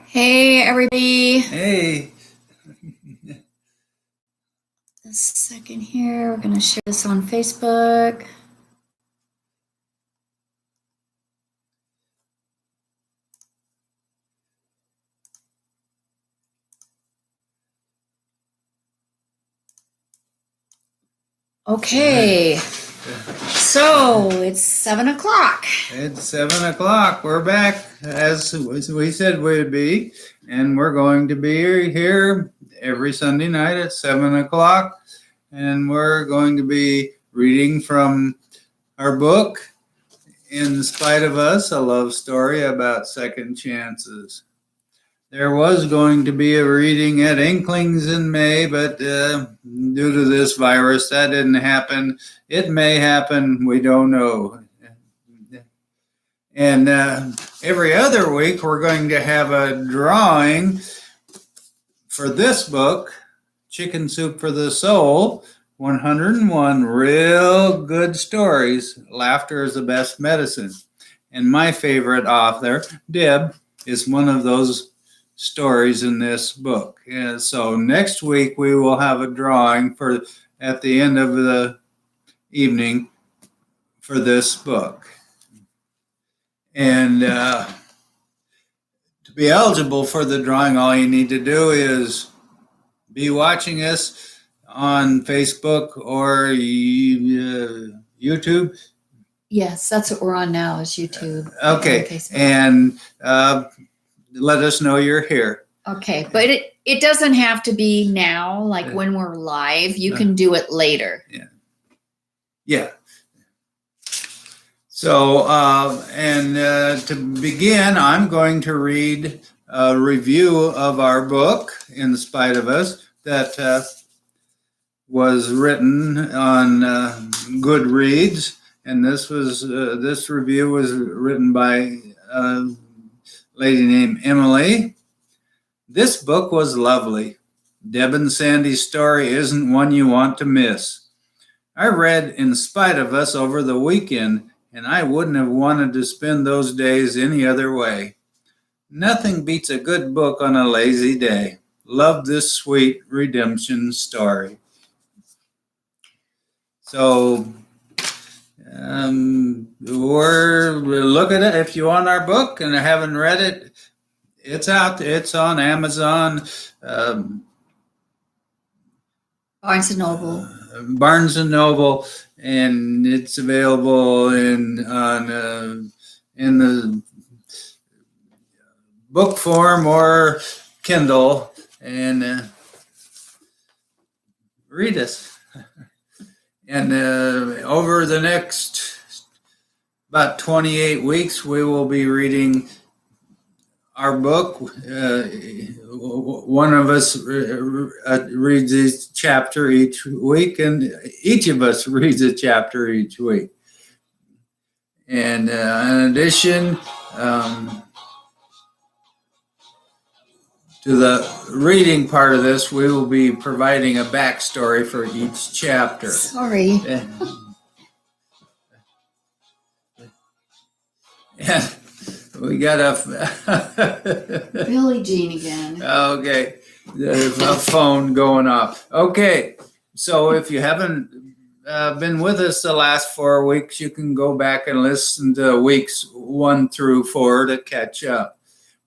Hey, everybody. Hey. A second here. We're going to share this on Facebook. Okay. So it's 7 o'clock. It's 7 o'clock. We're back as we said we'd be, and we're going to be here every Sunday night at 7 o'clock, and we're going to be reading from our book, In Spite of Us, a love story about second chances. There was going to be a reading at Inklings in May, but due to this virus, that didn't happen. It may happen. We don't know. And every other week, we're going to have a drawing for this book, Chicken Soup for the Soul, 101 Real Good Stories. Laughter is the best medicine. And my favorite author, Deb, is one of those stories in this book. And so next week, we will have a drawing for at the end of the evening for this book. And to be eligible for the drawing, all you need to do is be watching us on Facebook or YouTube. Yes, that's what we're on now is YouTube. Okay, and let us know you're here. Okay, but it doesn't have to be now, like when we're live. You can do it later. Yeah. So, to begin, I'm going to read a review of our book, In Spite of Us, that was written on Goodreads, and this review was written by a lady named Emily. This book was lovely. Deb and Sandy's story isn't one you want to miss. I read In Spite of Us over the weekend, and I wouldn't have wanted to spend those days any other way. Nothing beats a good book on a lazy day. Love this sweet redemption story. So, we're looking at it. If you want our book and haven't read it, it's out. It's on Amazon, Barnes and Noble. And it's available in the book form or Kindle. And read us. And over the next about 28 weeks, we will be reading our book. One of us reads a chapter each week, and each of us reads a chapter each week. And in addition to the reading part of this, we will be providing a backstory for each chapter. Sorry. Yeah. We got a Billie Jean again. Okay, there's a phone going off. Okay, so if you haven't been with us the last 4 weeks, you can go back and listen to weeks 1 through 4 to catch up.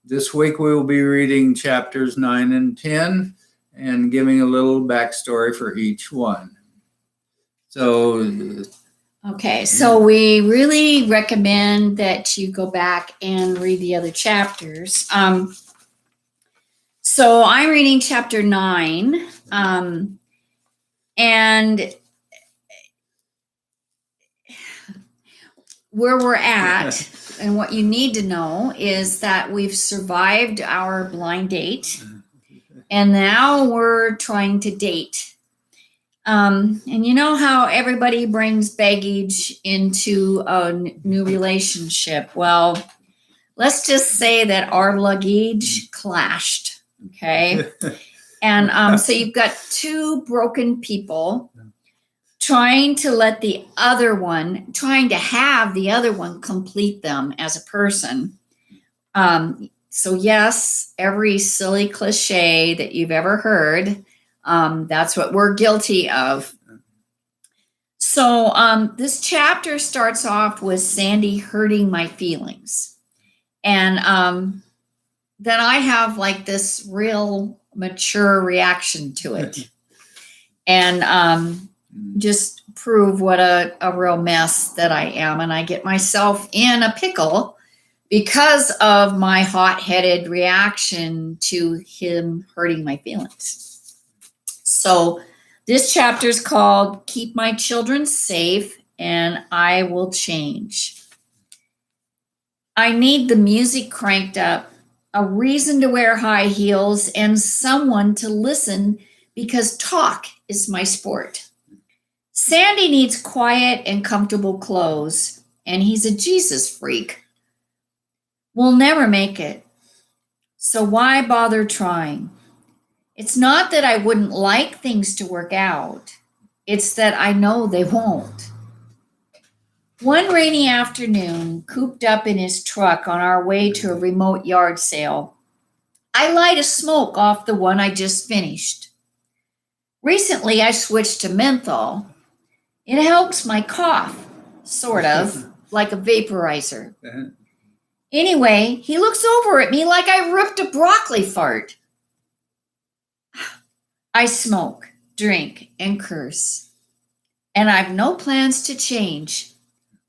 This week we will be reading chapters 9 and 10 and giving a little backstory for each one. Okay, so we really recommend that you go back and read the other chapters. So I'm reading chapter 9, and where we're at and what you need to know is that we've survived our blind date, and now we're trying to date. And you know how everybody brings baggage into a new relationship? Well, let's just say that our luggage clashed, okay? And so you've got 2 broken people trying to have the other one complete them as a person, So yes, every silly cliche that you've ever heard, that's what we're guilty of. So this chapter starts off with Sandy hurting my feelings. And then I have like this real mature reaction to it. And just prove what a real mess that I am. And I get myself in a pickle because of my hot-headed reaction to him hurting my feelings. So this chapter is called Keep My Children Safe and I Will Change. I need the music cranked up, a reason to wear high heels, and someone to listen because talk is my sport. Sandy needs quiet and comfortable clothes, and he's a Jesus freak. We'll never make it. So why bother trying? It's not that I wouldn't like things to work out. It's that I know they won't. One rainy afternoon, cooped up in his truck on our way to a remote yard sale, I light a smoke off the one I just finished. Recently, I switched to menthol. It helps my cough, sort of, like a vaporizer. Anyway, he looks over at me like I ripped a broccoli fart. I smoke, drink, and curse. And I've no plans to change.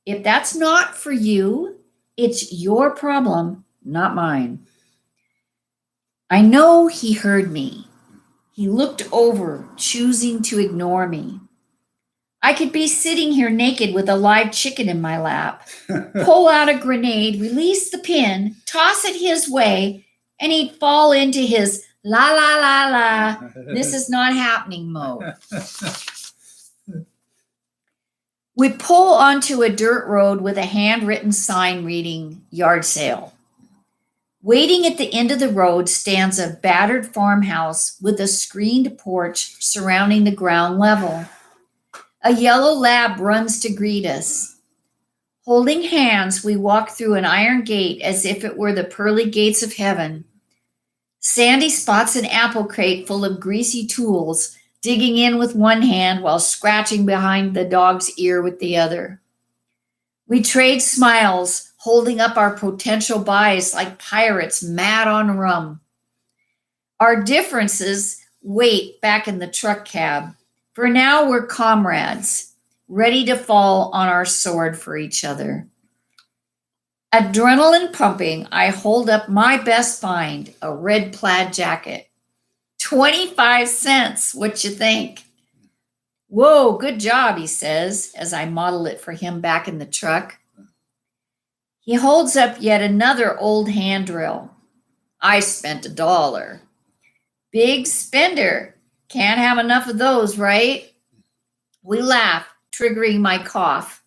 If that's not for you, it's your problem, not mine. I know he heard me. He looked over, choosing to ignore me. I could be sitting here naked with a live chicken in my lap, pull out a grenade, release the pin, toss it his way, and he'd fall into his la la la la, this is not happening mode. We pull onto a dirt road with a handwritten sign reading yard sale. Waiting at the end of the road stands a battered farmhouse with a screened porch surrounding the ground level. A yellow lab runs to greet us. Holding hands, we walk through an iron gate as if it were the pearly gates of heaven. Sandy spots an apple crate full of greasy tools, digging in with one hand while scratching behind the dog's ear with the other. We trade smiles, holding up our potential buys like pirates mad on rum. Our differences wait back in the truck cab. For now, we're comrades, ready to fall on our sword for each other. Adrenaline pumping, I hold up my best find, a red plaid jacket. 25 cents, what you think? Whoa, good job, he says, as I model it for him back in the truck. He holds up yet another old hand drill. I spent $1. Big spender. Can't have enough of those, right? We laugh, triggering my cough.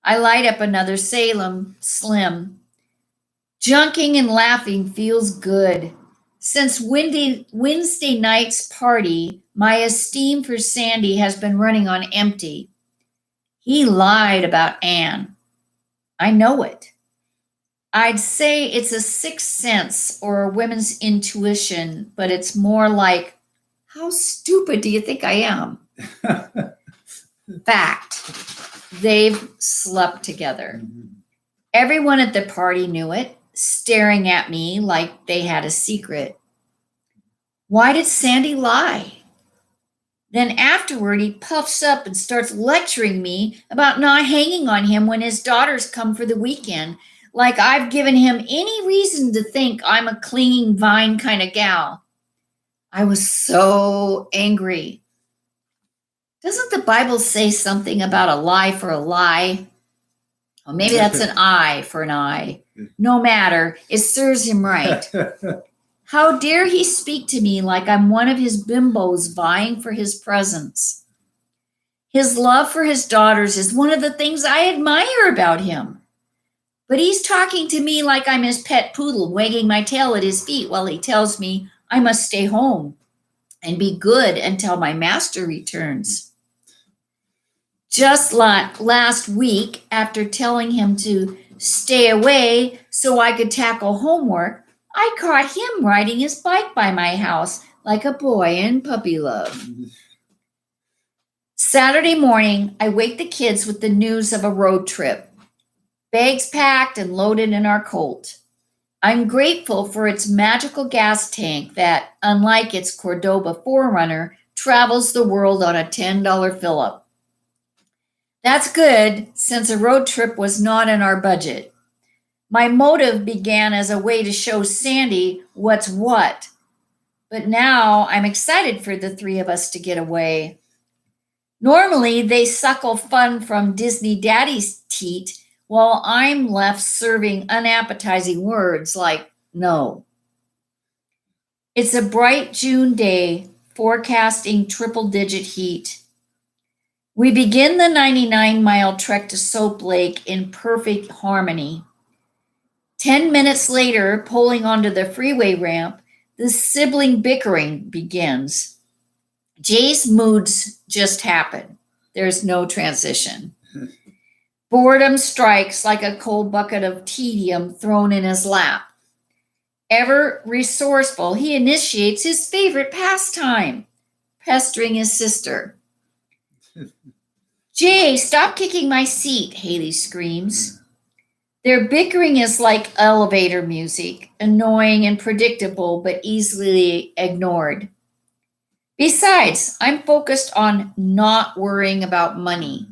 I light up another Salem Slim. Junking and laughing feels good. Since Wednesday night's party, my esteem for Sandy has been running on empty. He lied about Anne. I know it. I'd say it's a sixth sense or a woman's intuition, but it's more like, how stupid do you think I am? Fact, they've slept together. Everyone at the party knew it, staring at me like they had a secret. Why did Sandy lie? Then afterward, he puffs up and starts lecturing me about not hanging on him when his daughters come for the weekend, like I've given him any reason to think I'm a clinging vine kind of gal. I was so angry. Doesn't the Bible say something about a lie for a lie? Well, maybe that's an eye for an eye. No matter, it serves him right. How dare he speak to me like I'm one of his bimbos vying for his presence? His love for his daughters is one of the things I admire about him. But he's talking to me like I'm his pet poodle, wagging my tail at his feet while he tells me I must stay home and be good until my master returns. Just like last week, after telling him to stay away so I could tackle homework, I caught him riding his bike by my house like a boy in puppy love. Saturday morning, I wake the kids with the news of a road trip. Bags packed and loaded in our Colt. I'm grateful for its magical gas tank that, unlike its Cordoba 4Runner, travels the world on a $10 fill-up. That's good, since a road trip was not in our budget. My motive began as a way to show Sandy what's what, but now I'm excited for the three of us to get away. Normally, they suckle fun from Disney Daddy's teat while I'm left serving unappetizing words like no. It's a bright June day, forecasting triple-digit heat. We begin the 99-mile trek to Soap Lake in perfect harmony. 10 minutes later, pulling onto the freeway ramp, the sibling bickering begins. Jay's moods just happen. There's no transition. Boredom strikes like a cold bucket of tedium thrown in his lap. Ever resourceful, he initiates his favorite pastime, pestering his sister. Jay, stop kicking my seat, Haley screams. Their bickering is like elevator music, annoying and predictable, but easily ignored. Besides, I'm focused on not worrying about money.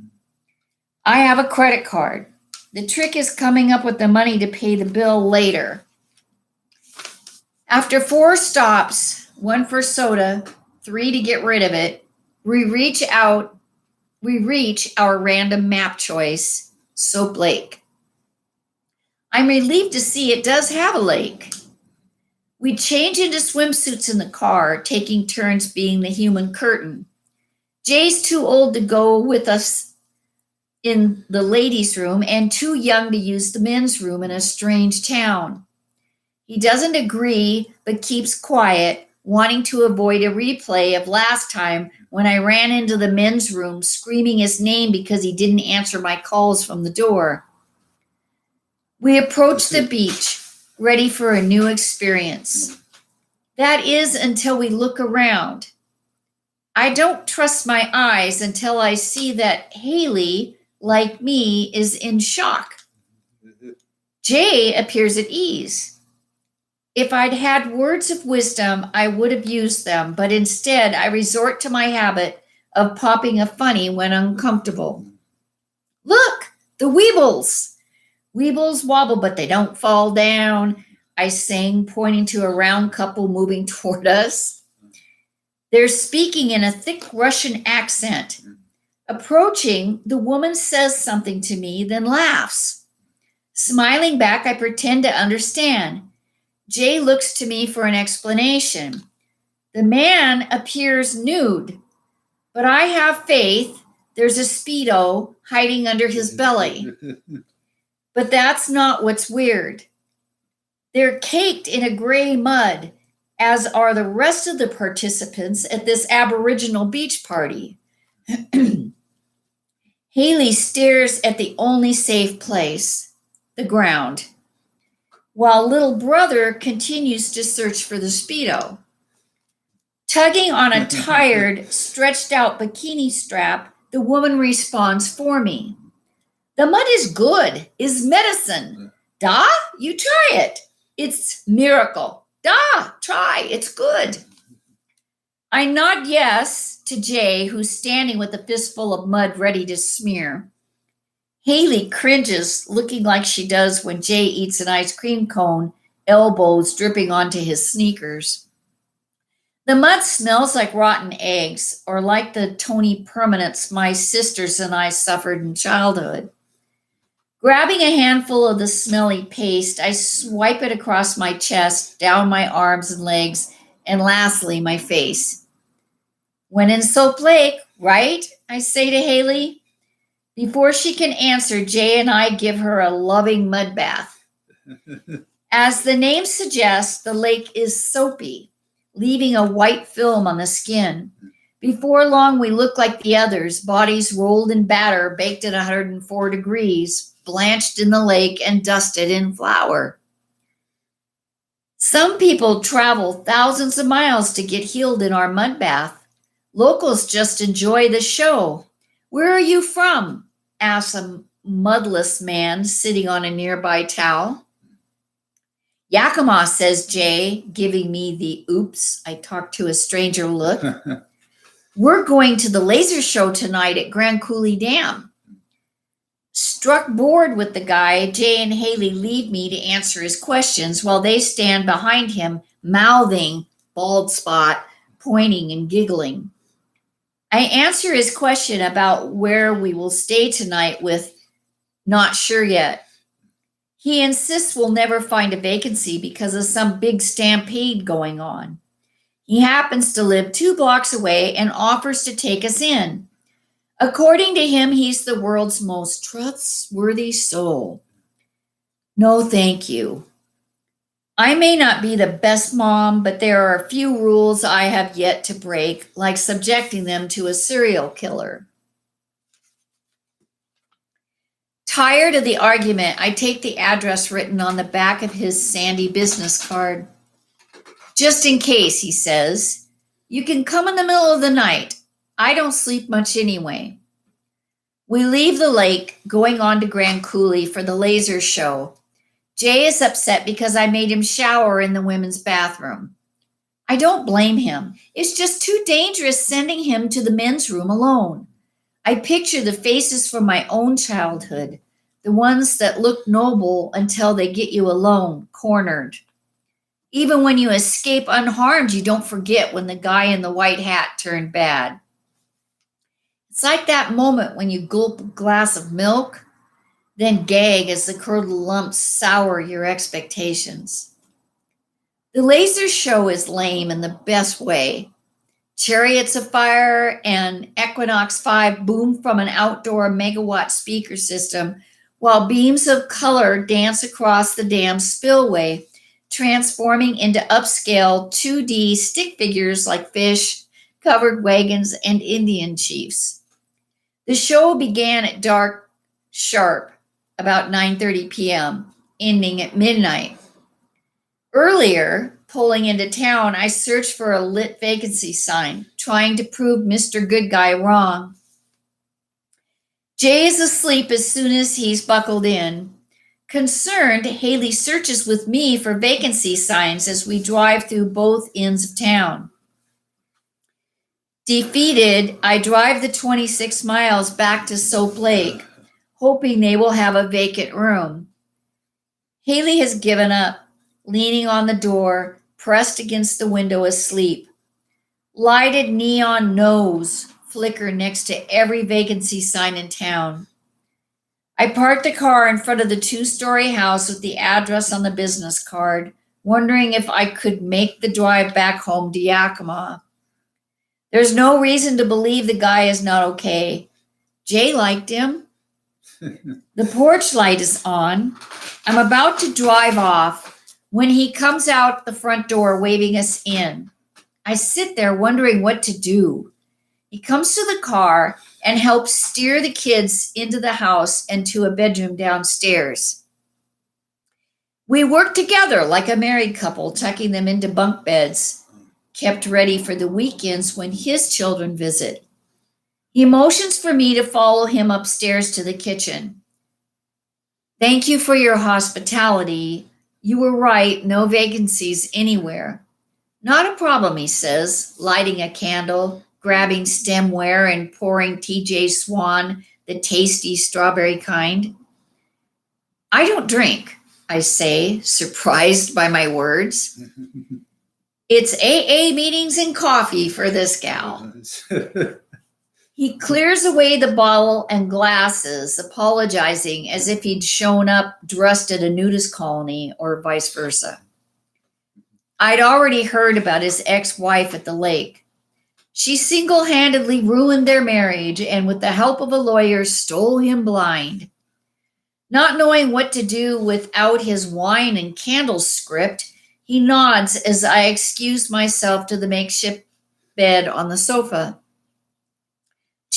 I have a credit card. The trick is coming up with the money to pay the bill later. After 4 stops, 1 for soda, 3 to get rid of it, we reach our random map choice, Soap Lake. I'm relieved to see it does have a lake. We change into swimsuits in the car, taking turns being the human curtain. Jay's too old to go with us in the ladies' room and too young to use the men's room in a strange town. He doesn't agree, but keeps quiet, wanting to avoid a replay of last time when I ran into the men's room screaming his name because he didn't answer my calls from the door. We approach the beach, ready for a new experience. That is until we look around. I don't trust my eyes until I see that Haley, like me, is in shock. Jay appears at ease. If I'd had words of wisdom, I would have used them, but instead I resort to my habit of popping a funny when uncomfortable. Look, the Weebles! Weebles wobble, but they don't fall down, I sang, pointing to a round couple moving toward us. They're speaking in a thick Russian accent. Approaching, the woman says something to me, then laughs. Smiling back, I pretend to understand. Jay looks to me for an explanation. The man appears nude, but I have faith there's a Speedo hiding under his belly. But that's not what's weird. They're caked in a gray mud, as are the rest of the participants at this Aboriginal beach party. Haley stares at the only safe place, the ground, while little brother continues to search for the Speedo. Tugging on a tired, stretched out bikini strap, the woman responds for me. The mud is good, is medicine. Da, you try it. It's miracle. Da, try, it's good. I nod yes to Jay, who's standing with a fistful of mud ready to smear. Haley cringes, looking like she does when Jay eats an ice cream cone, elbows dripping onto his sneakers. The mud smells like rotten eggs, or like the Tony Permanents my sisters and I suffered in childhood. Grabbing a handful of the smelly paste, I swipe it across my chest, down my arms and legs, and lastly, my face. When in Soap Lake, right? I say to Haley. Before she can answer, Jay and I give her a loving mud bath. As the name suggests, the lake is soapy, leaving a white film on the skin. Before long, we looked like the others, bodies rolled in batter, baked at 104 degrees, blanched in the lake, and dusted in flour. Some people travel thousands of miles to get healed in our mud bath. Locals just enjoy the show. Where are you from? Asked a mudless man sitting on a nearby towel. Yakima, says Jay, giving me the oops, I talked to a stranger look. We're going to the laser show tonight at Grand Coulee Dam. Struck bored with the guy, Jay and Haley leave me to answer his questions while they stand behind him, mouthing, bald spot, pointing and giggling. I answer his question about where we will stay tonight with not sure yet. He insists we'll never find a vacancy because of some big stampede going on. He happens to live 2 blocks away and offers to take us in. According to him, he's the world's most trustworthy soul. No, thank you. I may not be the best mom, but there are a few rules I have yet to break, like subjecting them to a serial killer. Tired of the argument, I take the address written on the back of his sandy business card. Just in case, he says. You can come in the middle of the night. I don't sleep much anyway. We leave the lake, going on to Grand Coulee for the laser show. Jay is upset because I made him shower in the women's bathroom. I don't blame him. It's just too dangerous sending him to the men's room alone. I picture the faces from my own childhood, the ones that look noble until they get you alone, cornered. Even when you escape unharmed, you don't forget when the guy in the white hat turned bad. It's like that moment when you gulp a glass of milk, then gag as the curdled lumps sour your expectations. The laser show is lame in the best way. Chariots of Fire and Equinox 5 boom from an outdoor megawatt speaker system, while beams of color dance across the dam's spillway, transforming into upscale 2D stick figures like fish, covered wagons, and Indian chiefs. The show began at dark sharp, about 9:30 p.m., ending at midnight. Earlier, pulling into town, I searched for a lit vacancy sign, trying to prove Mr. Good Guy wrong. Jay is asleep as soon as he's buckled in. Concerned, Haley searches with me for vacancy signs as we drive through both ends of town. Defeated, I drive the 26 miles back to Soap Lake, hoping they will have a vacant room. Haley has given up, leaning on the door, pressed against the window asleep. Lighted neon no's flicker next to every vacancy sign in town. I parked the car in front of the 2-story house with the address on the business card, wondering if I could make the drive back home to Yakima. There's no reason to believe the guy is not okay. Jay liked him. The porch light is on. I'm about to drive off when he comes out the front door waving us in. I sit there wondering what to do. He comes to the car and helps steer the kids into the house and to a bedroom downstairs. We work together like a married couple, tucking them into bunk beds, kept ready for the weekends when his children visit. He motions for me to follow him upstairs to the kitchen. Thank you for your hospitality. You were right, no vacancies anywhere. Not a problem, he says, lighting a candle, grabbing stemware and pouring TJ Swan, the tasty strawberry kind. I don't drink, I say, surprised by my words. It's AA meetings and coffee for this gal. He clears away the bottle and glasses, apologizing as if he'd shown up dressed at a nudist colony or vice versa. I'd already heard about his ex-wife at the lake. She single-handedly ruined their marriage and with the help of a lawyer stole him blind. Not knowing what to do without his wine and candles script, he nods as I excuse myself to the makeshift bed on the sofa.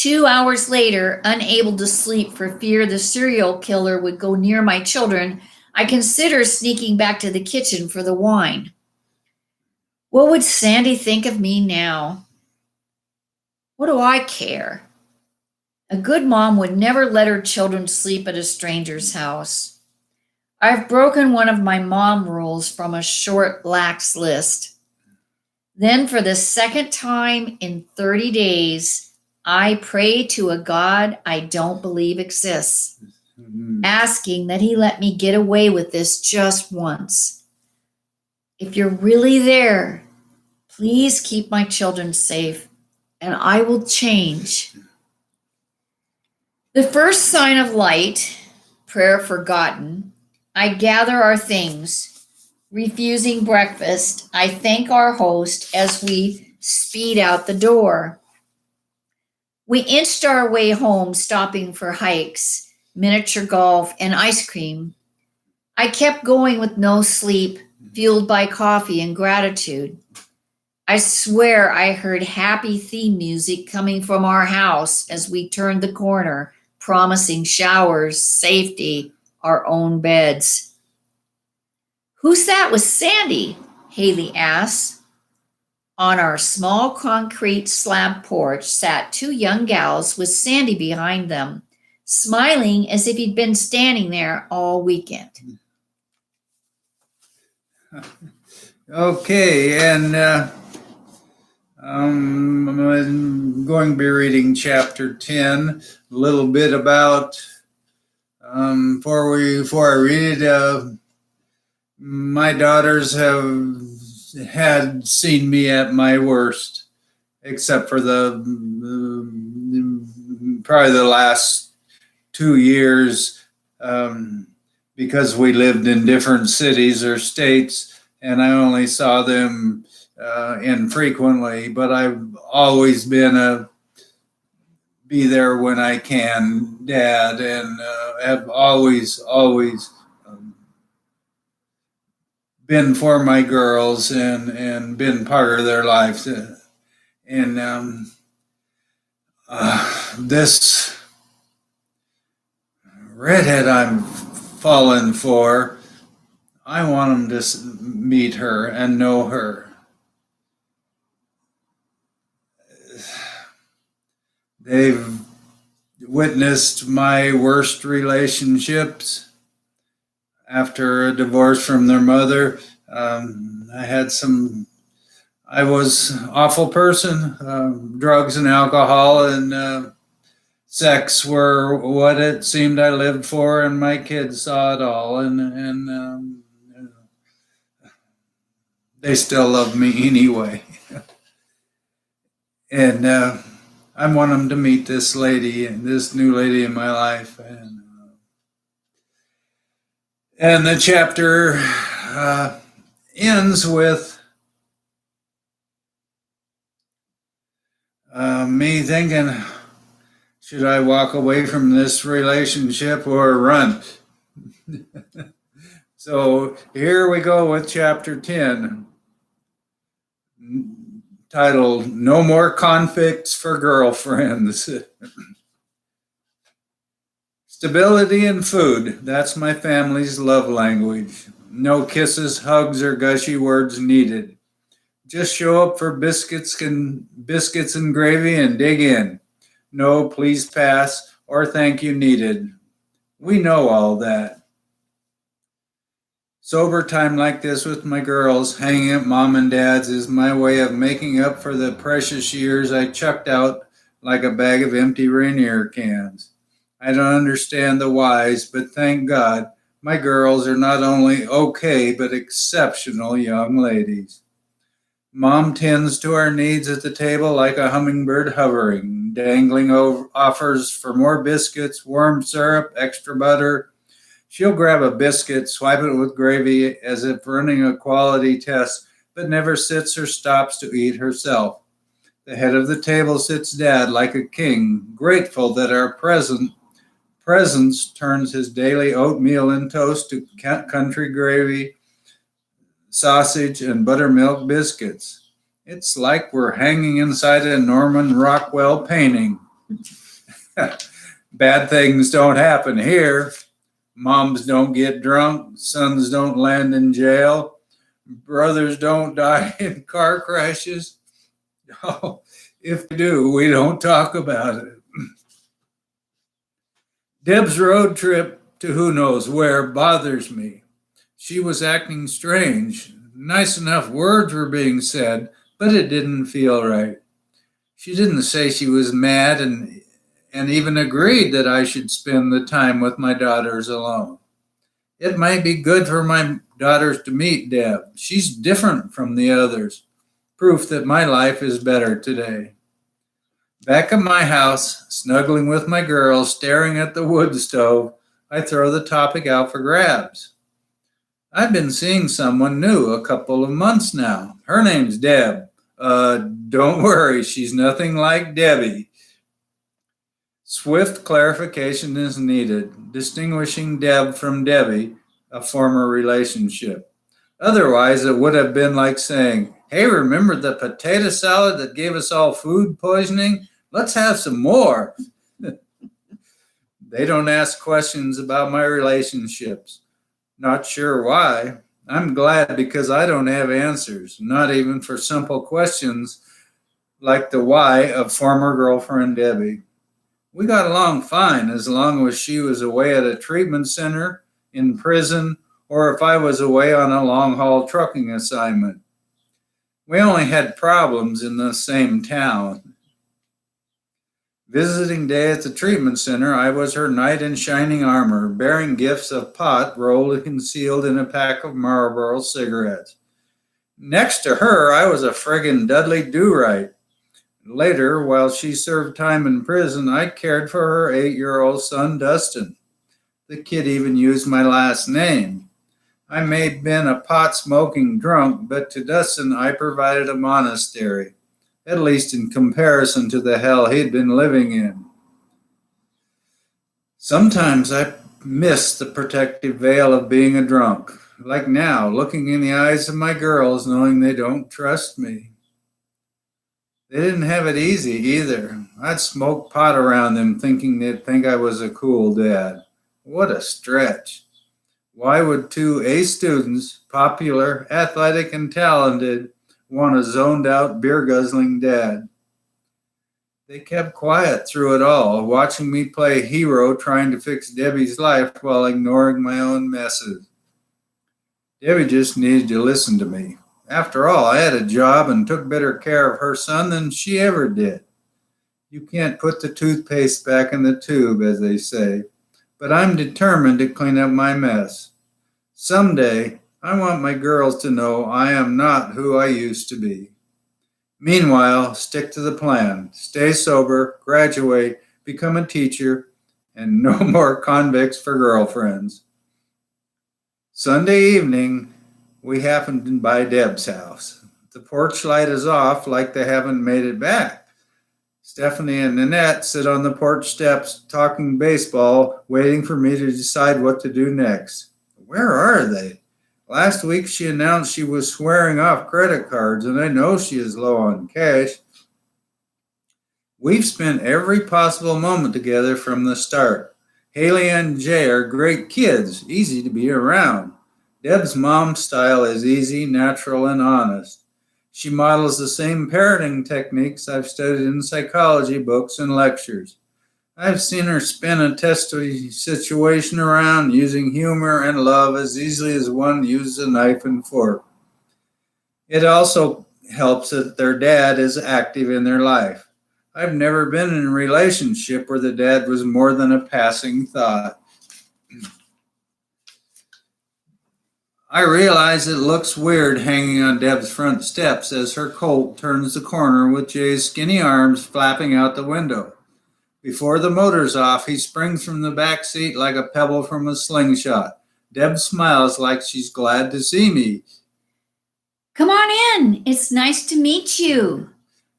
2 hours later, unable to sleep for fear the serial killer would go near my children, I consider sneaking back to the kitchen for the wine. What would Sandy think of me now? What do I care? A good mom would never let her children sleep at a stranger's house. I've broken one of my mom rules from a short, lax list. Then, for the second time in 30 days, I pray to a God I don't believe exists, asking that he let me get away with this just once. If you're really there, please keep my children safe, and I will change. The first sign of light, prayer forgotten, I gather our things. Refusing breakfast, I thank our host as we speed out the door. We inched our way home, stopping for hikes, miniature golf, and ice cream. I kept going with no sleep, fueled by coffee and gratitude. I swear I heard happy theme music coming from our house as we turned the corner, promising showers, safety, our own beds. Who sat with Sandy? Haley asked. On our small concrete slab porch sat two young gals with Sandy behind them, smiling as if he'd been standing there all weekend. Okay, and I'm going to be reading chapter 10, a little bit about, before I read it, my daughters had seen me at my worst, except for probably the last 2 years, because we lived in different cities or states, and I only saw them infrequently, but I've always been be there when I can dad, and have always been for my girls and been part of their lives. And this redhead I'm fallen for, I want them to meet her and know her. They've witnessed my worst relationships. After a divorce from their mother, I was an awful person. Drugs and alcohol and sex were what it seemed I lived for, and my kids saw it all, and they still love me anyway. And I want them to meet this lady, and this new lady in my life. And the chapter ends with me thinking, should I walk away from this relationship or run? So here we go with chapter 10, titled No More Conflicts for Girlfriends. Stability and food, that's my family's love language. No kisses, hugs, or gushy words needed. Just show up for biscuits and gravy and dig in. No, please pass, or thank you needed. We know all that. Sober time like this with my girls, hanging at mom and dad's, is my way of making up for the precious years I chucked out like a bag of empty Rainier cans. I don't understand the whys, but thank God my girls are not only okay, but exceptional young ladies. Mom tends to our needs at the table like a hummingbird hovering, dangling offers for more biscuits, warm syrup, extra butter. She'll grab a biscuit, swipe it with gravy as if running a quality test, but never sits or stops to eat herself. The head of the table sits Dad like a king, grateful that our presence turns his daily oatmeal and toast to country gravy, sausage, and buttermilk biscuits. It's like we're hanging inside a Norman Rockwell painting. Bad things don't happen here. Moms don't get drunk. Sons don't land in jail. Brothers don't die in car crashes. Oh, if they do, we don't talk about it. Deb's road trip to who knows where bothers me. She was acting strange. Nice enough words were being said, but it didn't feel right. She didn't say she was mad and even agreed that I should spend the time with my daughters alone. It might be good for my daughters to meet Deb. She's different from the others. Proof that my life is better today. Back at my house, snuggling with my girls, staring at the wood stove, I throw the topic out for grabs. I've been seeing someone new a couple of months now. Her name's Deb. Don't worry, she's nothing like Debbie. Swift clarification is needed, distinguishing Deb from Debbie, a former relationship. Otherwise, it would have been like saying, hey, remember the potato salad that gave us all food poisoning? Let's have some more. They don't ask questions about my relationships. Not sure why. I'm glad because I don't have answers, not even for simple questions like the why of former girlfriend Debbie. We got along fine as long as she was away at a treatment center, in prison, or if I was away on a long-haul trucking assignment. We only had problems in the same town. Visiting day at the treatment center, I was her knight in shining armor, bearing gifts of pot rolled and concealed in a pack of Marlboro cigarettes. Next to her, I was a friggin' Dudley Do-Right. Later, while she served time in prison, I cared for her 8-year-old son, Dustin. The kid even used my last name. I may have been a pot-smoking drunk, but to Dustin I provided a monastery, at least in comparison to the hell he'd been living in. Sometimes I miss the protective veil of being a drunk, like now, looking in the eyes of my girls, knowing they don't trust me. They didn't have it easy either. I'd smoke pot around them thinking they'd think I was a cool dad. What a stretch. Why would two A students, popular, athletic, and talented, want a zoned-out, beer-guzzling dad? They kept quiet through it all, watching me play hero trying to fix Debbie's life while ignoring my own messes. Debbie just needed to listen to me. After all, I had a job and took better care of her son than she ever did. You can't put the toothpaste back in the tube, as they say, but I'm determined to clean up my mess. Someday, I want my girls to know I am not who I used to be. Meanwhile, stick to the plan. Stay sober, graduate, become a teacher, and no more convicts for girlfriends. Sunday evening, we happened by Deb's house. The porch light is off like they haven't made it back. Stephanie and Nanette sit on the porch steps talking baseball, waiting for me to decide what to do next. Where are they? Last week she announced she was swearing off credit cards, and I know she is low on cash. We've spent every possible moment together from the start. Haley and Jay are great kids, easy to be around. Deb's mom's style is easy, natural, and honest. She models the same parenting techniques I've studied in psychology books and lectures. I've seen her spin a testy situation around using humor and love as easily as one uses a knife and fork. It also helps that their dad is active in their life. I've never been in a relationship where the dad was more than a passing thought. I realize it looks weird hanging on Deb's front steps as her colt turns the corner with Jay's skinny arms flapping out the window. Before the motor's off, he springs from the back seat like a pebble from a slingshot. Deb smiles like she's glad to see me. Come on in. It's nice to meet you.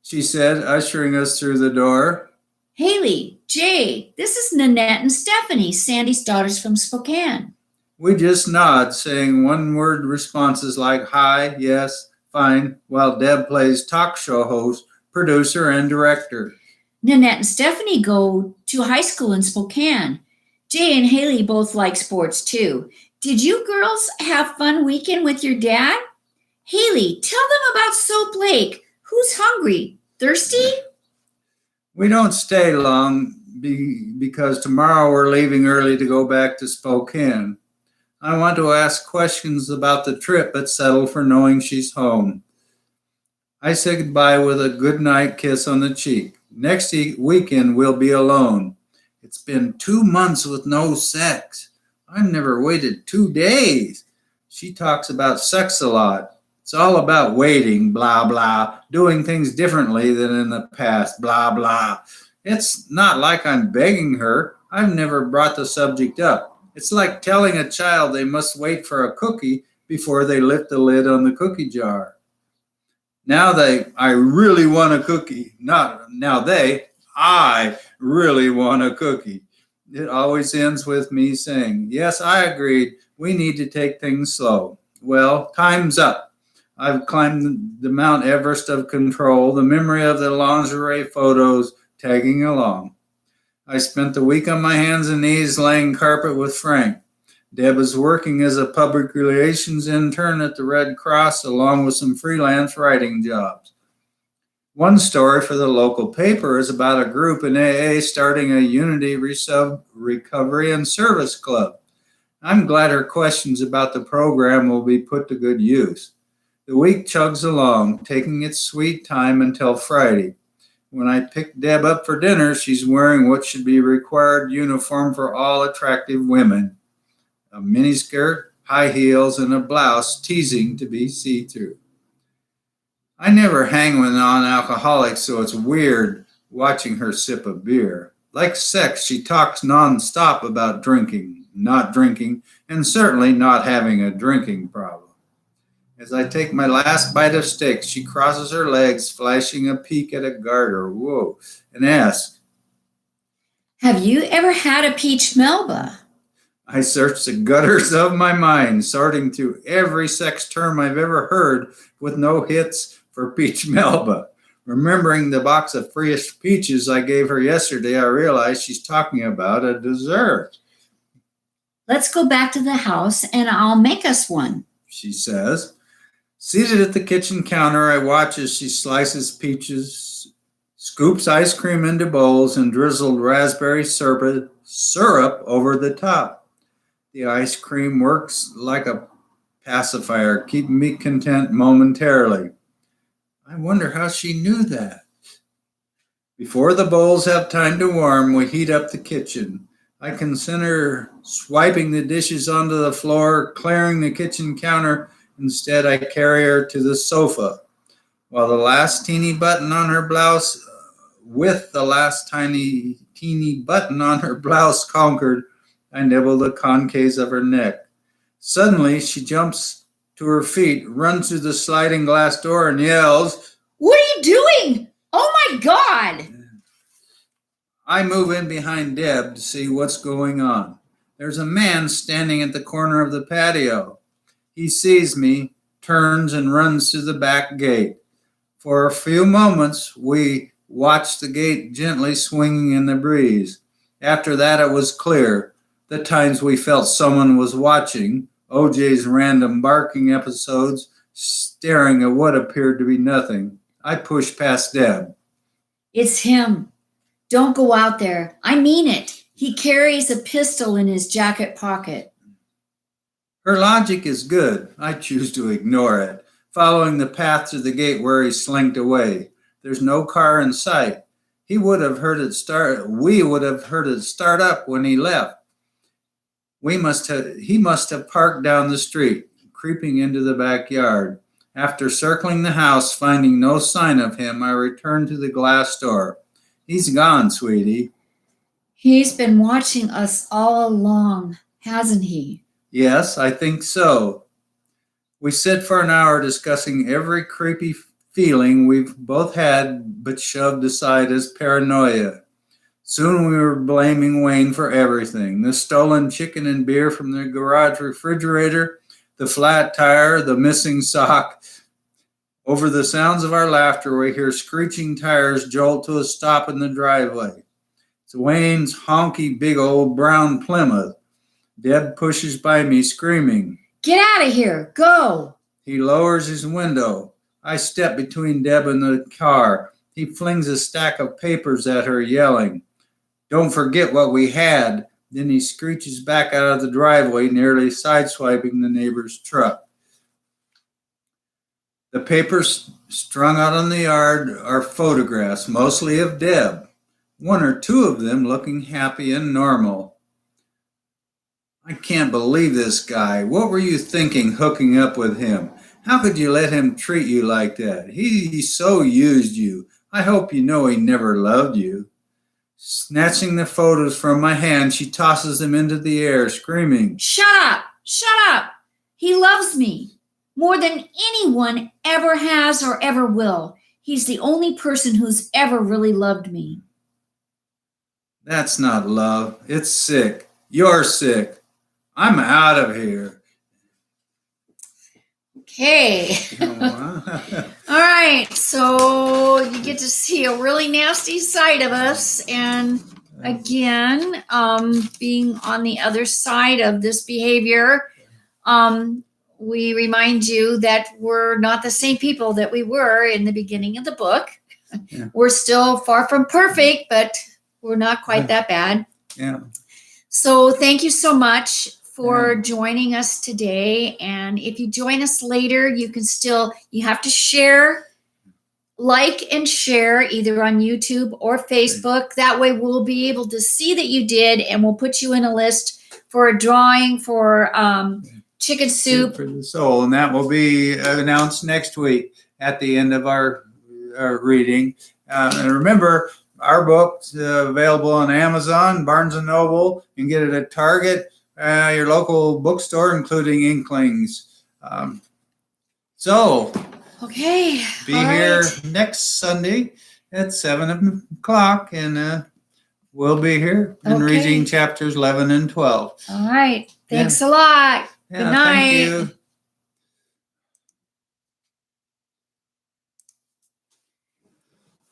She said, ushering us through the door. Haley, Jay, this is Nanette and Stephanie, Sandy's daughters from Spokane. We just nod, saying one-word responses like hi, yes, fine, while Deb plays talk show host, producer, and director. Nanette and Stephanie go to high school in Spokane. Jay and Haley both like sports too. Did you girls have fun weekend with your dad? Haley, tell them about Soap Lake. Who's hungry? Thirsty? We don't stay long because tomorrow we're leaving early to go back to Spokane. I want to ask questions about the trip, but settle for knowing she's home. I say goodbye with a goodnight kiss on the cheek. Next weekend we'll be alone. It's been 2 months with no sex. I've never waited 2 days. She talks about sex a lot. It's all about waiting, blah, blah, doing things differently than in the past, blah, blah. It's not like I'm begging her. I've never brought the subject up. It's like telling a child they must wait for a cookie before they lift the lid on the cookie jar. I really want a cookie. I really want a cookie. It always ends with me saying, yes, I agreed. We need to take things slow. Well, time's up. I've climbed the Mount Everest of control, the memory of the lingerie photos tagging along. I spent the week on my hands and knees laying carpet with Frank. Deb is working as a public relations intern at the Red Cross along with some freelance writing jobs. One story for the local paper is about a group in AA starting a Unity Recovery and Service Club. I'm glad her questions about the program will be put to good use. The week chugs along, taking its sweet time until Friday. When I pick Deb up for dinner, she's wearing what should be required uniform for all attractive women. A miniskirt, high heels, and a blouse teasing to be see-through. I never hang with non-alcoholics, so it's weird watching her sip a beer. Like sex, she talks non-stop about drinking, not drinking, and certainly not having a drinking problem. As I take my last bite of steak, she crosses her legs, flashing a peek at a garter, and asks, Have you ever had a peach Melba? I search the gutters of my mind, sorting through every sex term I've ever heard with no hits for peach Melba. Remembering the box of fresh peaches I gave her yesterday, I realize she's talking about a dessert. Let's go back to the house and I'll make us one, she says. Seated at the kitchen counter, I watch as she slices peaches, scoops ice cream into bowls, and drizzled raspberry syrup over the top. The ice cream works like a pacifier, keeping me content momentarily. I wonder how she knew that. Before the bowls have time to warm, we heat up the kitchen. I consider swiping the dishes onto the floor, clearing the kitchen counter. Instead, I carry her to the sofa. While the last teeny button on her blouse, conquered, I nibble the concaves of her neck. Suddenly, she jumps to her feet, runs through the sliding glass door, and yells, What are you doing? Oh my God! I move in behind Deb to see what's going on. There's a man standing at the corner of the patio. He sees me, turns, and runs through the back gate. For a few moments, we watched the gate gently swinging in the breeze. After that, it was clear. The times we felt someone was watching, OJ's random barking episodes, staring at what appeared to be nothing. I pushed past Deb. It's him. Don't go out there. I mean it. He carries a pistol in his jacket pocket. Her logic is good. I choose to ignore it, following the path to the gate where he slinked away. There's no car in sight. We would have heard it start up when he left. He must have parked down the street, creeping into the backyard. After circling the house, finding no sign of him, I returned to the glass door. He's gone, sweetie. He's been watching us all along, hasn't he? Yes, I think so. We sit for an hour discussing every creepy feeling we've both had but shoved aside as paranoia. Soon we were blaming Wayne for everything. The stolen chicken and beer from the garage refrigerator, the flat tire, the missing sock. Over the sounds of our laughter, we hear screeching tires jolt to a stop in the driveway. It's Wayne's honky big old brown Plymouth. Deb pushes by me screaming. Get out of here. Go. He lowers his window. I step between Deb and the car. He flings a stack of papers at her, yelling, "Don't forget what we had." Then he screeches back out of the driveway, nearly sideswiping the neighbor's truck. The papers strung out on the yard are photographs, mostly of Deb, one or two of them looking happy and normal. I can't believe this guy. What were you thinking hooking up with him? How could you let him treat you like that? He so used you. I hope you know he never loved you. Snatching the photos from my hand, she tosses them into the air, screaming, Shut up. Shut up. He loves me more than anyone ever has or ever will. He's the only person who's ever really loved me. "That's not love. It's sick. You're sick. I'm out of here." Okay. All right. So you get to see a really nasty side of us. And again, being on the other side of this behavior, we remind you that we're not the same people that we were in the beginning of the book. Yeah. We're still far from perfect, but we're not quite that bad. Yeah. So thank you so much for joining us today. And if you join us later, you have to share, like and share either on YouTube or Facebook. That way we'll be able to see that you did, and we'll put you in a list for a drawing for chicken soup. For the soul. And that will be announced next week at the end of our reading. And remember, our book's available on Amazon, Barnes & Noble. You can get it at Target, your local bookstore, including Inklings. So Okay. be all here right. next Sunday at 7 o'clock, and we'll be here and Okay. reading chapters 11 and 12. All right. Thanks a lot. Yeah, Good night. Thank you.